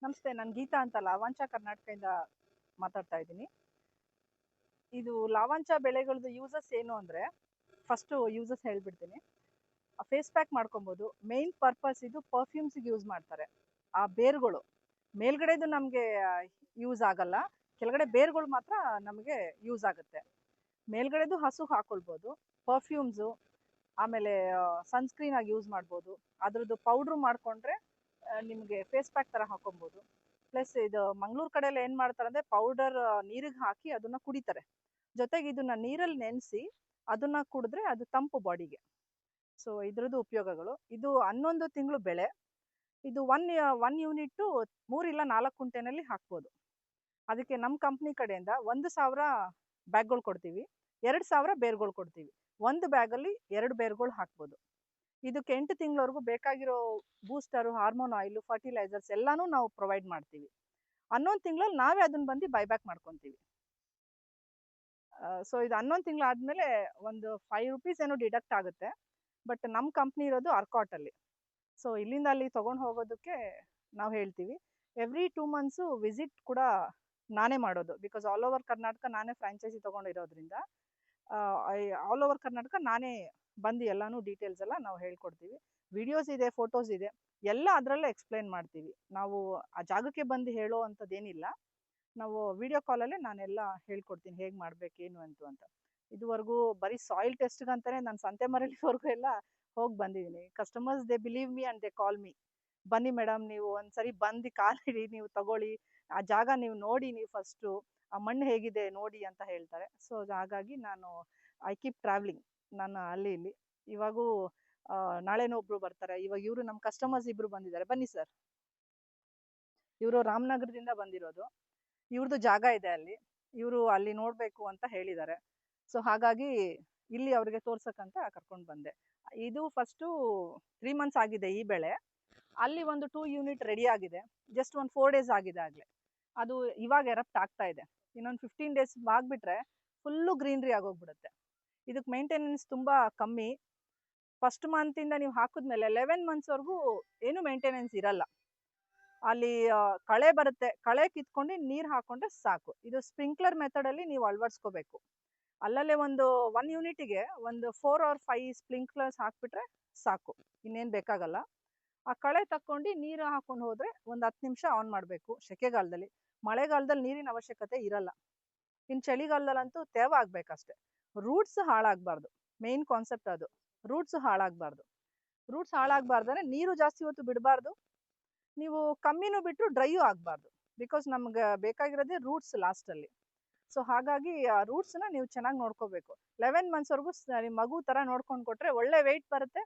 ನಮಸ್ತೆ, ನಾನು ಗೀತಾ ಅಂತ ಲಾವಾಂಚ ಕರ್ನಾಟಕದಿಂದ ಮಾತಾಡ್ತಾ ಇದ್ದೀನಿ. ಇದು ಲಾವಾಂಚ ಬೆಳೆಗಳದ್ದು ಯೂಸಸ್ ಏನು ಅಂದರೆ, ಫಸ್ಟು ಯೂಸಸ್ ಹೇಳ್ಬಿಡ್ತೀನಿ. ಫೇಸ್ ಪ್ಯಾಕ್ ಮಾಡ್ಕೊಬೋದು. ಮೇನ್ ಪರ್ಪಸ್ ಇದು ಪರ್ಫ್ಯೂಮ್ಸ್ಗೆ ಯೂಸ್ ಮಾಡ್ತಾರೆ. ಆ ಬೇರುಗಳು ಮೇಲ್ಗಡೆದು ನಮಗೆ ಯೂಸ್ ಆಗಲ್ಲ, ಕೆಳಗಡೆ ಬೇರುಗಳು ಮಾತ್ರ ನಮಗೆ ಯೂಸ್ ಆಗುತ್ತೆ. ಮೇಲ್ಗಡೆದು ಹಸುಗೆ ಹಾಕೊಳ್ಬೋದು, ಪರ್ಫ್ಯೂಮ್ಸು, ಆಮೇಲೆ ಸನ್ಸ್ಕ್ರೀನ್ ಆಗಿ ಯೂಸ್ ಮಾಡ್ಬೋದು. ಅದ್ರದ್ದು ಪೌಡ್ರು ಮಾಡಿಕೊಂಡ್ರೆ ನಿಮಗೆ ಫೇಸ್ ಪ್ಯಾಕ್ ಥರ ಹಾಕೊಬೋದು. ಪ್ಲಸ್ ಇದು ಮಂಗಳೂರು ಕಡೆ ಎಲ್ಲ ಏನು ಮಾಡ್ತಾರೆ ಅಂದರೆ, ಪೌಡರ್ ನೀರಿಗೆ ಹಾಕಿ ಅದನ್ನು ಕುಡಿತಾರೆ. ಜೊತೆಗೆ ಇದನ್ನ ನೀರಲ್ಲಿ ನೆನೆಸಿ ಅದನ್ನ ಕುಡಿದ್ರೆ ಅದು ತಂಪು ಬಾಡಿಗೆ. ಸೊ ಇದ್ರದ್ದು ಉಪಯೋಗಗಳು. ಇದು 11 ತಿಂಗಳು ಬೆಳೆ. ಇದು ಒನ್ ಯೂನಿಟ್ಟು 3 ಇಲ್ಲ 4 ಕುಂಟೆನಲ್ಲಿ ಹಾಕ್ಬೋದು. ಅದಕ್ಕೆ ನಮ್ಮ ಕಂಪ್ನಿ ಕಡೆಯಿಂದ 1,000 ಬ್ಯಾಗ್ಗಳು ಕೊಡ್ತೀವಿ, 2,000 ಬೇರ್ಗಳು ಕೊಡ್ತೀವಿ. ಒಂದು ಬ್ಯಾಗಲ್ಲಿ 2 ಬೇರ್ಗಳು ಹಾಕ್ಬೋದು. ಇದಕ್ಕೆ 8 ತಿಂಗಳವರೆಗೂ ಬೇಕಾಗಿರೋ ಬೂಸ್ಟರು, ಹಾರ್ಮೋನ್ ಆಯಿಲು, ಫರ್ಟಿಲೈಸರ್ಸ್ ಎಲ್ಲಾನು ನಾವು ಪ್ರೊವೈಡ್ ಮಾಡ್ತೀವಿ. 11 ತಿಂಗಳಲ್ಲಿ ನಾವೇ ಅದನ್ನ ಬಂದು ಬೈಬ್ಯಾಕ್ ಮಾಡ್ಕೊತೀವಿ. ಸೊ ಇದು 11 ತಿಂಗಳು ಆದಮೇಲೆ ಒಂದು ₹5 ಏನೋ ಡಿಡಕ್ಟ್ ಆಗುತ್ತೆ. ಬಟ್ ನಮ್ಮ ಕಂಪ್ನಿ ಇರೋದು ಅರ್ಕಾಟಲ್ಲಿ. ಸೊ ಇಲ್ಲಿಂದ ಅಲ್ಲಿ ತೊಗೊಂಡು ಹೋಗೋದಕ್ಕೆ ನಾವು ಹೇಳ್ತೀವಿ. ಎವ್ರಿ 2 ಮಂತ್ಸು ವಿಸಿಟ್ ಕೂಡ ನಾನೇ ಮಾಡೋದು. ಬಿಕಾಸ್ ಆಲ್ ಓವರ್ ಕರ್ನಾಟಕ ನಾನೇ ಫ್ರಾಂಚೈಸಿ ತೊಗೊಂಡಿರೋದ್ರಿಂದ ಆಲ್ ಓವರ್ ಕರ್ನಾಟಕ ನಾನೇ ಬಂದು ಎಲ್ಲಾನು ಡೀಟೇಲ್ಸ್ ಎಲ್ಲ ನಾವು ಹೇಳ್ಕೊಡ್ತೀವಿ. ವಿಡಿಯೋಸ್ ಇದೆ, ಫೋಟೋಸ್ ಇದೆ, ಎಲ್ಲ ಅದರಲ್ಲೇ ಎಕ್ಸ್ಪ್ಲೈನ್ ಮಾಡ್ತೀವಿ. ನಾವು ಆ ಜಾಗಕ್ಕೆ ಬಂದು ಹೇಳೋ ಅಂಥದ್ದೇನಿಲ್ಲ. ನಾವು ವಿಡಿಯೋ ಕಾಲಲ್ಲೇ ನಾನೆಲ್ಲ ಹೇಳ್ಕೊಡ್ತೀನಿ, ಹೇಗೆ ಮಾಡಬೇಕೇನು ಅಂತ. ಇದುವರೆಗೂ ಬರೀ ಸಾಯಿಲ್ ಟೆಸ್ಟ್ಗಂತಾನೆ ನಾನು ಸಂತೆಮರಳಿವರೆಗೂ ಎಲ್ಲ ಹೋಗಿ ಬಂದಿದ್ದೀನಿ. Customers they believe me and they call me. ಬನ್ನಿ ಮೇಡಮ್, ನೀವು ಒಂದ್ಸರಿ ಬಂದು ಕಾಲಿಡಿ, ನೀವು ತಗೊಳ್ಳಿ, ಆ ಜಾಗ ನೀವು ನೋಡಿ, ನೀವು ಫಸ್ಟು ಆ ಮಣ್ಣು ಹೇಗಿದೆ ನೋಡಿ ಅಂತ ಹೇಳ್ತಾರೆ. ಸೊ ಹಾಗಾಗಿ ಐ ಕೀಪ್ ಟ್ರಾವೆಲಿಂಗ್. ನಾನು ಅಲ್ಲಿ ಇಲ್ಲಿ ಇವಾಗೂ ನಾಳೆನೋ ಒಬ್ರು ಬರ್ತಾರೆ. ಇವಾಗ ಇವರು ನಮ್ಮ ಕಸ್ಟಮರ್ಸ್ ಇಬ್ರು ಬಂದಿದ್ದಾರೆ. ಬನ್ನಿ ಸರ್, ಇವರು ರಾಮನಗರದಿಂದ ಬಂದಿರೋದು. ಇವ್ರದ್ದು ಜಾಗ ಇದೆ ಅಲ್ಲಿ, ಇವರು ಅಲ್ಲಿ ನೋಡಬೇಕು ಅಂತ ಹೇಳಿದ್ದಾರೆ. ಸೊ ಹಾಗಾಗಿ ಇಲ್ಲಿ ಅವ್ರಿಗೆ ತೋರ್ಸಕ್ಕಂತ ಕರ್ಕೊಂಡು ಬಂದೆ. ಇದು ಫಸ್ಟು 3 ಮಂತ್ಸ್ ಆಗಿದೆ ಈ ಬೆಳೆ. ಅಲ್ಲಿ ಒಂದು 2 ಯೂನಿಟ್ ರೆಡಿ ಆಗಿದೆ. ಜಸ್ಟ್ ಒಂದು 4 ಡೇಸ್ ಆಗಿದೆ ಆಗಲೇ. ಅದು ಇವಾಗ ಎರಪ್ಟ್ ಆಗ್ತಾ ಇದೆ. ಇನ್ನೊಂದು 15 ಡೇಸ್ ಆಗಿಬಿಟ್ರೆ ಫುಲ್ಲು ಗ್ರೀನ್ರಿ ಆಗೋಗ್ಬಿಡುತ್ತೆ. ಇದಕ್ಕೆ ಮೇಂಟೆನೆನ್ಸ್ ತುಂಬ ಕಮ್ಮಿ. ಫಸ್ಟ್ ಮಂತಿಂದ ನೀವು ಹಾಕಿದ್ಮೇಲೆ 11 ಮಂತ್ಸ್ವರೆಗೂ ಏನು ಮೇಂಟೆನೆನ್ಸ್ ಇರಲ್ಲ. ಅಲ್ಲಿ ಕಳೆ ಬರುತ್ತೆ, ಕಳೆ ಕಿತ್ಕೊಂಡು ನೀರು ಹಾಕೊಂಡ್ರೆ ಸಾಕು. ಇದು ಸ್ಪ್ರಿಂಕ್ಲರ್ ಮೆಥಡಲ್ಲಿ ನೀವು ಅಳವಡಿಸ್ಕೋಬೇಕು. ಅಲ್ಲಲ್ಲೇ ಒಂದು 1 ಯೂನಿಟಿಗೆ ಒಂದು 4 or 5 ಸ್ಪ್ರಿಂಕ್ಲರ್ಸ್ ಹಾಕ್ಬಿಟ್ರೆ ಸಾಕು, ಇನ್ನೇನು ಬೇಕಾಗಲ್ಲ. ಆ ಕಳೆ ತಕ್ಕೊಂಡು ನೀರು ಹಾಕೊಂಡು ಹೋದರೆ ಒಂದು 10 ನಿಮಿಷ ಆನ್ ಮಾಡಬೇಕು ಸೆಕೆಗಾಲದಲ್ಲಿ. ಮಳೆಗಾಲದಲ್ಲಿ ನೀರಿನ ಅವಶ್ಯಕತೆ ಇರಲ್ಲ. ಇನ್ನು ಚಳಿಗಾಲದಲ್ಲಂತೂ ತೇವ ಆಗಬೇಕಷ್ಟೆ. ರೂಟ್ಸ್ ಹಾಳಾಗಬಾರ್ದು, ಮೇನ್ ಕಾನ್ಸೆಪ್ಟ್ ಅದು. ರೂಟ್ಸ್ ಹಾಳಾಗಬಾರ್ದು. ರೂಟ್ಸ್ ಹಾಳಾಗಬಾರ್ದಂದ್ರೆ ನೀರು ಜಾಸ್ತಿ ಹೊತ್ತು ಬಿಡಬಾರ್ದು, ನೀವು ಕಮ್ಮಿನೂ ಬಿಟ್ಟರು ಡ್ರೈಯೂ ಆಗಬಾರ್ದು. ಬಿಕಾಸ್ ನಮ್ಗೆ ಬೇಕಾಗಿರೋದೇ ರೂಟ್ಸ್ ಲಾಸ್ಟಲ್ಲಿ. ಸೊ ಹಾಗಾಗಿ ಆ ರೂಟ್ಸ್ನ ನೀವು ಚೆನ್ನಾಗಿ ನೋಡ್ಕೋಬೇಕು. 11 ಮಂತ್ಸ್ವರೆಗೂ ನಿಮ್ಮ ಮಗು ಥರ ನೋಡ್ಕೊಂಡು ಕೊಟ್ಟರೆ ಒಳ್ಳೆ ವೆಯ್ಟ್ ಬರುತ್ತೆ,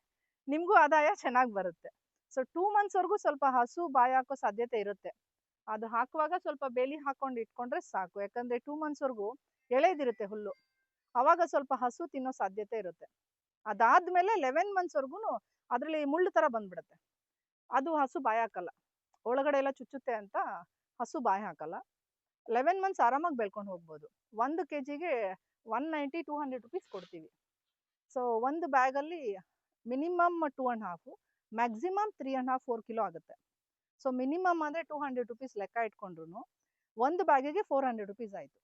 ನಿಮಗೂ ಆದಾಯ ಚೆನ್ನಾಗಿ ಬರುತ್ತೆ. ಸೊ 2 ಮಂತ್ಸ್ವರೆಗೂ ಸ್ವಲ್ಪ ಹಸು ಬಾಯಿ ಹಾಕೋ ಸಾಧ್ಯತೆ ಇರುತ್ತೆ. ಅದು ಹಾಕುವಾಗ ಸ್ವಲ್ಪ ಬೇಲಿ ಹಾಕೊಂಡು ಇಟ್ಕೊಂಡ್ರೆ ಸಾಕು. ಯಾಕಂದರೆ 2 ಮಂತ್ಸ್ವರೆಗೂ ಎಳೆದಿರುತ್ತೆ ಹುಲ್ಲು, ಆವಾಗ ಸ್ವಲ್ಪ ಹಸು ತಿನ್ನೋ ಸಾಧ್ಯತೆ ಇರುತ್ತೆ. ಅದಾದಮೇಲೆ 11 ಮಂತ್ಸ್ವರೆಗೂ ಅದರಲ್ಲಿ ಮುಳ್ಳು ಥರ ಬಂದ್ಬಿಡುತ್ತೆ. ಅದು ಹಸು ಬಾಯಿ ಹಾಕಲ್ಲ, ಒಳಗಡೆ ಎಲ್ಲ ಚುಚ್ಚುತ್ತೆ ಅಂತ ಹಸು ಬಾಯಿ ಹಾಕಲ್ಲ. 11 ಮಂತ್ಸ್ ಆರಾಮಾಗಿ ಬೆಳ್ಕೊಂಡು ಹೋಗ್ಬೋದು. 1 kgಗೆ 190-200 ರುಪೀಸ್ ಕೊಡ್ತೀವಿ. ಸೊ ಒಂದು ಬ್ಯಾಗಲ್ಲಿ ಮಿನಿಮಮ್ 2.5, ಮ್ಯಾಕ್ಸಿಮಮ್ 3.5-4 ಕಿಲೋ ಆಗುತ್ತೆ. ಸೊ ಮಿನಿಮಮ್ ಅಂದರೆ 200 ರುಪೀಸ್ ಲೆಕ್ಕ ಇಟ್ಕೊಂಡ್ರು ಒಂದು ಬ್ಯಾಗಿಗೆ 400 ರುಪೀಸ್ ಆಯಿತು.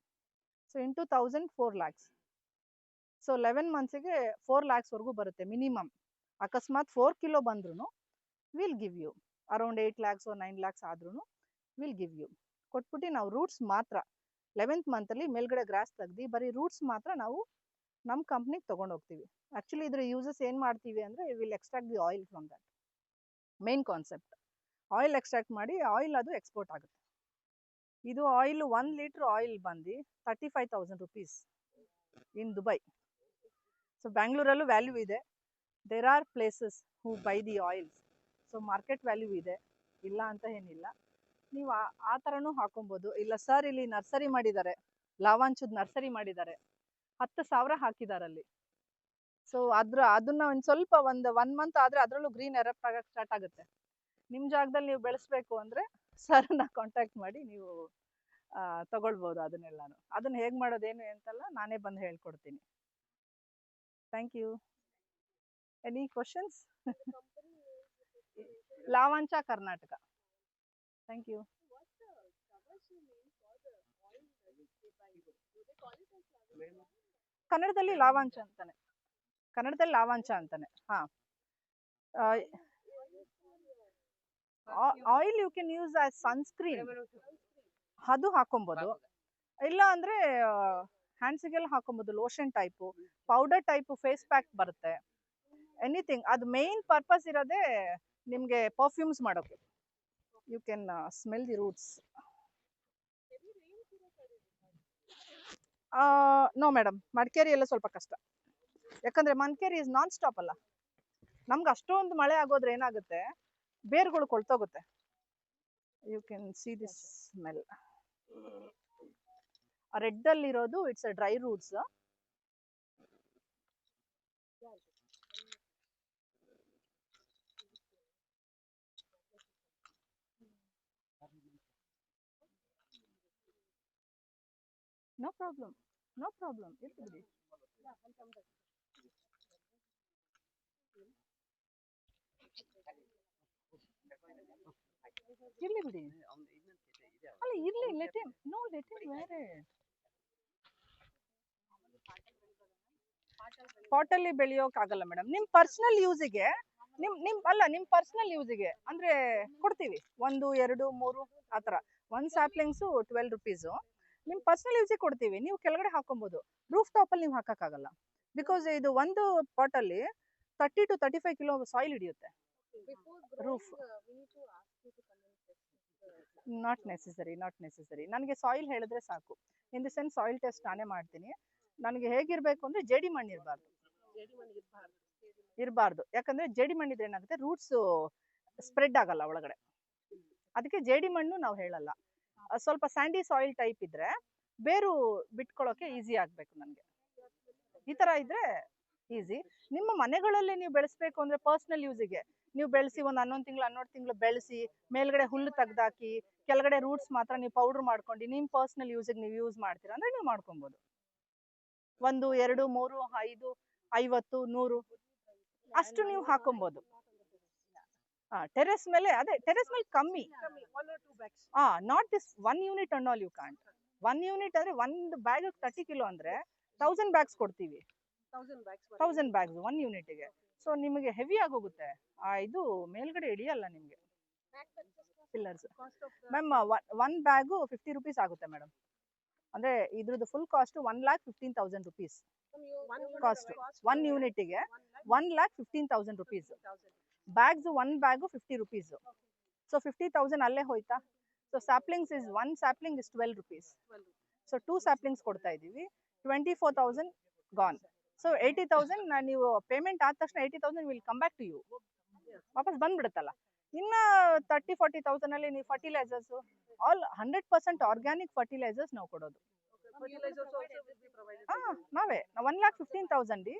So into 1000, 4 lakhs. ಸೊ 11 ಮಂತ್ಸಿಗೆ 4 lakhsವರೆಗೂ ಬರುತ್ತೆ ಮಿನಿಮಮ್. ಅಕಸ್ಮಾತ್ 4 ಕಿಲೋ ಬಂದ್ರೂ will give you around 8 lakhs or 9 lakhs ಆದ್ರೂ ವಿಲ್ ಗಿವ್ ಯು. ಕೊಟ್ಬಿಟ್ಟು ನಾವು ರೂಟ್ಸ್ ಮಾತ್ರ 11th ಮಂತಲ್ಲಿ ಮೇಲ್ಗಡೆ ಗ್ರಾಸ್ ತೆಗ್ದು ಬರೀ ರೂಟ್ಸ್ ಮಾತ್ರ ನಾವು ನಮ್ಮ ಕಂಪ್ನಿಗೆ ತೊಗೊಂಡೋಗ್ತೀವಿ. ಆ್ಯಕ್ಚುಲಿ ಇದ್ರ ಯೂಸಸ್ ಏನು ಮಾಡ್ತೀವಿ ಅಂದರೆ, will extract the oil from that. Main concept oil extract ಮಾಡಿ ಆಯಿಲ್ ಅದು ಎಕ್ಸ್ಪೋರ್ಟ್ ಆಗುತ್ತೆ. ಇದು ಆಯಿಲ್ 1 ಲೀಟ್ರ್ ಆಯಿಲ್ ಬಂದು 35,000 ರುಪೀಸ್ ಇನ್ ದುಬೈ. ಸೊ ಬ್ಯಾಂಗ್ಳೂರಲ್ಲೂ ವ್ಯಾಲ್ಯೂ ಇದೆ. There are places who buy the oils. So market value ಇದೆ, ಇಲ್ಲ ಅಂತ ಏನಿಲ್ಲ. ನೀವು ಆ ಥರನೂ ಹಾಕೊಬೋದು. ಇಲ್ಲ ಸರ್ ಇಲ್ಲಿ ನರ್ಸರಿ ಮಾಡಿದ್ದಾರೆ, ಲಾವಾಂಚದ ನರ್ಸರಿ ಮಾಡಿದ್ದಾರೆ, 10,000 ಹಾಕಿದಾರಲ್ಲಿ. ಸೊ ಅದನ್ನ ಒಂದು ಸ್ವಲ್ಪ ಒಂದು 1 ಮಂತ್ ಆದರೆ ಅದರಲ್ಲೂ ಗ್ರೀನ್ ಎರಪ್ಟ್ ಆಗಕ್ಕೆ ಸ್ಟಾರ್ಟ್ ಆಗುತ್ತೆ. ನಿಮ್ಮ ಜಾಗದಲ್ಲಿ ನೀವು ಬೆಳೆಸ್ಬೇಕು ಅಂದರೆ ಸರ್ನ ಕಾಂಟ್ಯಾಕ್ಟ್ ಮಾಡಿ ನೀವು ತಗೊಳ್ಬೋದು ಅದನ್ನೆಲ್ಲಾನು. ಅದನ್ನ ಹೇಗೆ ಮಾಡೋದೇನು ಅಂತಲ್ಲ ನಾನೇ ಬಂದು ಹೇಳ್ಕೊಡ್ತೀನಿ. Thank you. Any questions? ಲಾವಾಂಚ ಕರ್ನಾಟಕ. Thank you. ಕನ್ನಡದಲ್ಲಿ ಲಾವಾಂಚ ಅಂತಾನೆ, ಕನ್ನಡದಲ್ಲಿ ಲಾವಾಂಚ ಅಂತಾನೆ. ಹಾ, oil you can use as sunscreen, ಅದು ಹಾಕೊಬಹುದು. ಇಲ್ಲ ಅಂದ್ರೆ ಹ್ಯಾಂಡ್ಸಿಗೆಲ್ಲ ಹಾಕೊಬಹುದು, lotion type, powder type face pack ಬರುತ್ತೆ, ಎನಿಥಿಂಗ್. ಅದು ಮೇನ್ ಪರ್ಪಸ್ ಇರೋದೇ ನಿಮಗೆ ಪರ್ಫ್ಯೂಮ್ಸ್ ಮಾಡೋಕೆ. You can smell the roots. No madam, Madikeri ಎಲ್ಲ ಸ್ವಲ್ಪ ಕಷ್ಟ. ಯಾಕಂದ್ರೆ ಮಡಿಕೇರಿ ಇಸ್ ನಾನ್ ಸ್ಟಾಪ್ ಅಲ್ಲ. ನಮ್ಗೆ ಅಷ್ಟೊಂದು ಮಳೆ ಆಗೋದ್ರೆ ಏನಾಗುತ್ತೆ, ಬೇರ್ಗಳು ಕೊಳ್ತೋಗುತ್ತೆ. You can see this smell. Red ಅಲ್ಲಿ ಇರೋದು it's a dry roots. No problem, no problem, ಇರ್ಲಿ ಬಿಡಿ. ಇರ್ಲಿ ಬಿಡಿ, ಅಲ್ಲ ಇರ್ಲಿ, let him, no let him where it. ಪಾಟಲ್ಲಿ ಬೆಳೆಯೋಕ್ಕಾಗಲ್ಲ ಮೇಡಮ್. ನಿಮ್ ಪರ್ಸನಲ್ ಯೂಸಿಗೆ, ನಿಮ್ ಪರ್ಸನಲ್ ಯೂಸಿಗೆ ಅಂದ್ರೆ ಕೊಡ್ತೀವಿ. 1, 2, 3 ಆ ಥರ. 1 ಸ್ಯಾಪ್ಲಿಂಗ್ಸು 12 ರುಪೀಸು. ನಿಮ್ ಪರ್ಸನಲ್ ಯೂಸಿಗೆ ಕೊಡ್ತೀವಿ, ನೀವು ಕೆಳಗಡೆ ಹಾಕೊಬಹುದು. ರೂಫ್ ಟಾಪ್ ಅಲ್ಲಿ ನೀವು ಹಾಕಕ್ಕಾಗಲ್ಲ, ಬಿಕಾಸ್ ಇದು ಒಂದು ಪಾಟಲ್ಲಿ 30 to 35 ಕಿಲೋ ಸಾಯಿಲ್ ಹಿಡಿಯುತ್ತೆ. Roof not necessary, not necessary. ನನಗೆ ಸಾಯಿಲ್ ಹೇಳಿದ್ರೆ ಸಾಕು. In the sense soil test ನಾನೇ ಮಾಡ್ತೀನಿ. ನನಗೆ ಹೇಗಿರ್ಬೇಕು ಅಂದ್ರೆ ಜೇಡಿ ಮಣ್ಣು ಇರಬಾರ್ದು. ಯಾಕಂದ್ರೆ ಜೇಡಿ ಮಣ್ಣಿದ್ರೆ ಏನಾಗುತ್ತೆ, ರೂಟ್ಸ್ ಸ್ಪ್ರೆಡ್ ಆಗಲ್ಲ ಒಳಗಡೆ. ಅದಕ್ಕೆ ಜೇಡಿ ಮಣ್ಣು ನಾವು ಹೇಳಲ್ಲ. ಸ್ವಲ್ಪ ಸ್ಯಾಂಡಿ ಸಾಯಿಲ್ ಟೈಪ್ ಇದ್ರೆ ಬೇರು ಬಿಟ್ಕೊಳ್ಳೋಕೆ ಈಸಿ ಆಗ್ಬೇಕು ನನಗೆ. ಈ ತರ ಇದ್ರೆ ಈಸಿ. ನಿಮ್ಮ ಮನೆಗಳಲ್ಲಿ ನೀವು ಬೆಳೆಸ್ಬೇಕು ಅಂದ್ರೆ ಪರ್ಸನಲ್ ಯೂಸಿಗೆ ನೀವು ಬೆಳೆಸಿ, ಒಂದು 11 ತಿಂಗಳು 12 ತಿಂಗಳು ಬೆಳೆಸಿ, ಮೇಲ್ಗಡೆ ಹುಲ್ಲು ತೆಗ್ದಾಕಿ, ಕೆಳಗಡೆ ರೂಟ್ಸ್ ಮಾತ್ರ ನೀವು ಪೌಡರ್ ಮಾಡ್ಕೊಂಡು ನಿಮ್ ಪರ್ಸನಲ್ ಯೂಸಿಗೆ ನೀವು ಯೂಸ್ ಮಾಡ್ತೀರಾ ಅಂದ್ರೆ ನೀವು ಮಾಡ್ಕೊಬಹುದು. 1, 2, 3, 5, 50, 100 ಅಷ್ಟು ನೀವು ಹಾಕೊಬಹುದು. ಟೆರೆಸ್ ಮೇಲೆ, ಅದೇ ಟೆರೆಸ್ ಮೇಲೆ ಕಮ್ಮಿ. Not this 1 unit and all you count. 1 unit ಅಂದ್ರೆ 1 ಬ್ಯಾಗ್ 30 ಕಿಲೋ ಅಂದ್ರೆ 1000 ಬ್ಯಾಗ್ಸ್ ಕೊಡ್ತೀವಿ. 1000 ಬ್ಯಾಗ್ಸ್ 1 ಯೂನಿಟ್ಗೆ. ಸೊ ನಿಮಗೆ ಹೆವಿ ಆಗೋಗುತ್ತೆ. ಇದು ಮೇಲ್ಗಡೆ ಹಿಡಿಯಲ್ಲ ನಿಮಗೆ ಪಿಲ್ಲರ್ಸ್. ಮ್ಯಾಮ್ 1 ಬ್ಯಾಗು 50 ರುಪೀಸ್ ಆಗುತ್ತೆ ಮೇಡಮ್. ಅಂದ್ರೆ ಇದ್ರದ್ದು ಫುಲ್ ಕಾಸ್ಟ್ 1,15,000 ರುಪೀಸ್ ಕಾಸ್ಟ್. 1 ಯೂನಿಟ್ಗೆ 1,15,000 rupees. Bags 1 bag 50 rupees. So 50,000 ಅಲ್ಲೇ ಹೋಯ್ತಾ. So saplings is 1 sapling is 12 rupees. So 2 saplings ಕೊಡ್ತಾ ಇದೀವಿ, 24,000 ಗಾನ್. ಸೊ 80,000 ನೀವು ಪೇಮೆಂಟ್ ಆದ ತಕ್ಷಣ 80,000 will come back to you, ವಾಪಸ್ ಬಂದ್ಬಿಡುತ್ತಲ್ಲ. ಇನ್ನ 30-40,000 ಅಲ್ಲಿ ನೀವು ಫರ್ಟಿಲೈಸರ್ಸ್ ಆಲ್ 100% ಆರ್ಗ್ಯಾನಿಕ್ ಫರ್ಟಿಲೈಸರ್ಸ್ ನಾವು ಕೊಡೋದು. ನಾವೇ 1,15,000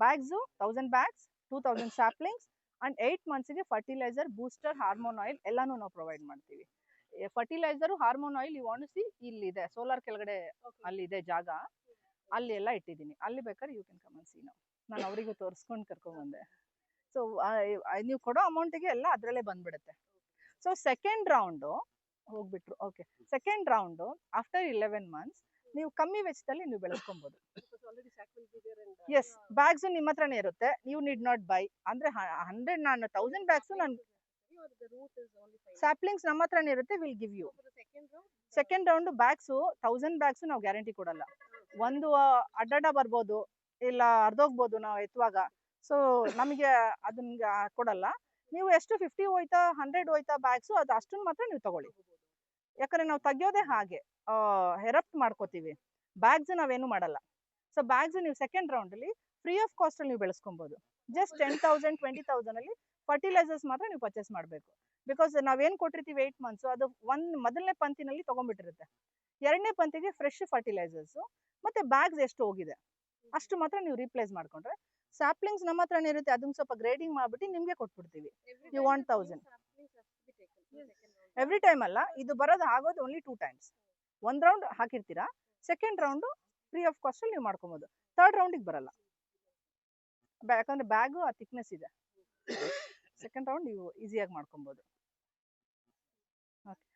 ಬ್ಯಾಗ್ಸ್, 1000 ಬ್ಯಾಗ್ಸ್, 2,000 ಸ್ಯಾಪ್ಲಿಂಗ್ಸ್ ಅಂಡ್ 8 ಮಂತ್ಸ್ಗೆ ಫರ್ಟಿಲೈಸರ್, ಬೂಸ್ಟರ್, ಹಾರ್ಮೋನ್ ಆಯಿಲ್ ಎಲ್ಲಾನು ನಾವು ಪ್ರೊವೈಡ್ ಮಾಡ್ತೀವಿ. Fertiliser, hormone oil you want to see, ಇಲ್ಲಿದೆ ಸೋಲಾರ್ ಕೆಳಗಡೆ ಅಲ್ಲಿದೆ ಜಾಗ, ಅಲ್ಲಿ ಎಲ್ಲ ಇಟ್ಟಿದ್ದೀನಿ. ಅಲ್ಲಿ ಬೇಕಾದ್ರೆ you can come and see. ನಾನು ಅವರಿಗೂ ತೋರಿಸ್ಕೊಂಡು ಕರ್ಕೊಂಡ್ಬಂದೆ. ಸೊ ನೀವು ಕೊಡೋ ಅಮೌಂಟಿಗೆ ಎಲ್ಲ ಅದರಲ್ಲೇ ಬಂದ್ಬಿಡುತ್ತೆ. ಸೊ ಸೆಕೆಂಡ್ ರೌಂಡು ಹೋಗ್ಬಿಟ್ರು. Okay, second round after 11 months ನೀವು ಕಮ್ಮಿ ವೆಚ್ಚದಲ್ಲಿ ನೀವು ಬೆಳೆಸ್ಕೊಬಹುದು. ಎಸ್, ಬ್ಯಾಗ್ಸ್ ನಿಮ್ಮ ಹತ್ರನೇ ಇರುತ್ತೆ. You need not buy. ಅಂದ್ರೆ 100 ನಾನು 1000 ಬ್ಯಾಗ್ಸ್ ನಾನು ಸ್ಯಾಪ್ಲಿಂಗ್ಸ್ ನಮ್ಮ ಹತ್ರನೇ ಇರುತ್ತೆ, will give you. Second round bags 1000 bags ನಾವು ಗ್ಯಾರಂಟಿ ಕೊಡಲ್ಲ. ಒಂದು ಅಡ್ಡಾಡ ಬರ್ಬೋದು, ಇಲ್ಲ ಅರ್ಧೋಗ್ಬೋದು ನಾವು ಎತ್ತುವಾಗ. ಸೊ ನಮಗೆ ಅದನ್ನ ಕೊಡಲ್ಲ. ನೀವು ಎಷ್ಟು 50 ಹೋಯ್ತಾ 100 ಹೋಯ್ತಾ ಬ್ಯಾಗ್ಸು, ಅದು ಅಷ್ಟನ್ನು ಮಾತ್ರ ನೀವು ತಗೊಳ್ಳಿ. ಯಾಕಂದ್ರೆ ನಾವು ತೆಗಿಯೋದೇ ಹಾಗೆ, ಹೆರಪ್ಟ್ ಮಾಡ್ಕೋತೀವಿ. ಬ್ಯಾಗ್ಸ್ ನಾವೇನು ಮಾಡಲ್ಲ. ಸೊ ಬ್ಯಾಗ್ಸ್ ನೀವು ಸೆಕೆಂಡ್ ರೌಂಡ್ ಅಲ್ಲಿ ಫ್ರೀ ಆಫ್ ಕಾಸ್ಟ್ ಅಲ್ಲಿ ನೀವು ಬೆಳೆಸ್ಕೊಬಹುದು. ಜಸ್ಟ್ 10,000 20,000 ಅಲ್ಲಿ ಫರ್ಟಿಲೈಸರ್ಸ್ ಮಾತ್ರ ನೀವು ಪರ್ಚೇಸ್ ಮಾಡಬೇಕು. ಬಿಕಾಸ್ ನಾವೇನ್ ಕೊಟ್ಟಿರ್ತೀವಿ 8 ಮಂತ್ಸ್, ಅದು ಮೊದಲನೇ ಪಂತಿನಲ್ಲಿ ತಗೊಂಡ್ಬಿಟ್ಟಿರುತ್ತೆ. 2ನೇ ಪಂತಿಗೆ ಫ್ರೆಶ್ ಫರ್ಟಿಲೈಸರ್ಸ್ ಮತ್ತೆ ಬ್ಯಾಗ್ಸ್ ಎಷ್ಟು ಹೋಗಿದೆ ಅಷ್ಟು ಮಾತ್ರ ನೀವು ರೀಪ್ಲೇಸ್ ಮಾಡ್ಕೊಂಡ್ರೆ, ಸ್ಯಾಪ್ಲಿಂಗ್ಸ್ ನಮ್ಮ ಹತ್ರನೇ ಇರುತ್ತೆ, ಅದನ್ನ ಸ್ವಲ್ಪ ಗ್ರೇಡಿಂಗ್ ಮಾಡ್ಬಿಟ್ಟು ನಿಮ್ಗೆ ಕೊಟ್ಬಿಡ್ತೀವಿ. ಯು ವಾಂಟ್ 1000 ಎವ್ರಿ ಟೈಮ್ ಅಲ್ಲ, ಇದು ಬರೋದು ಆಗೋದು ಓನ್ಲಿ 2 ಟೈಮ್ಸ್. 1 ರೌಂಡ್ ಹಾಕಿರ್ತೀರಾ, second round free of cost ಅಲ್ಲಿ ನೀವು ಮಾಡ್ಕೊಬಹುದು. ಥರ್ಡ್ ರೌಂಡಿಗೆ ಬರಲ್ಲ, ಯಾಕಂದ್ರೆ ಬ್ಯಾಗು ಆ ಥಿಕ್ನೆಸ್ ಇದೆ. ಸೆಕೆಂಡ್ ರೌಂಡ್ ನೀವು ಈಸಿಯಾಗಿ ಮಾಡ್ಕೊಬಹುದು. ಓಕೆ.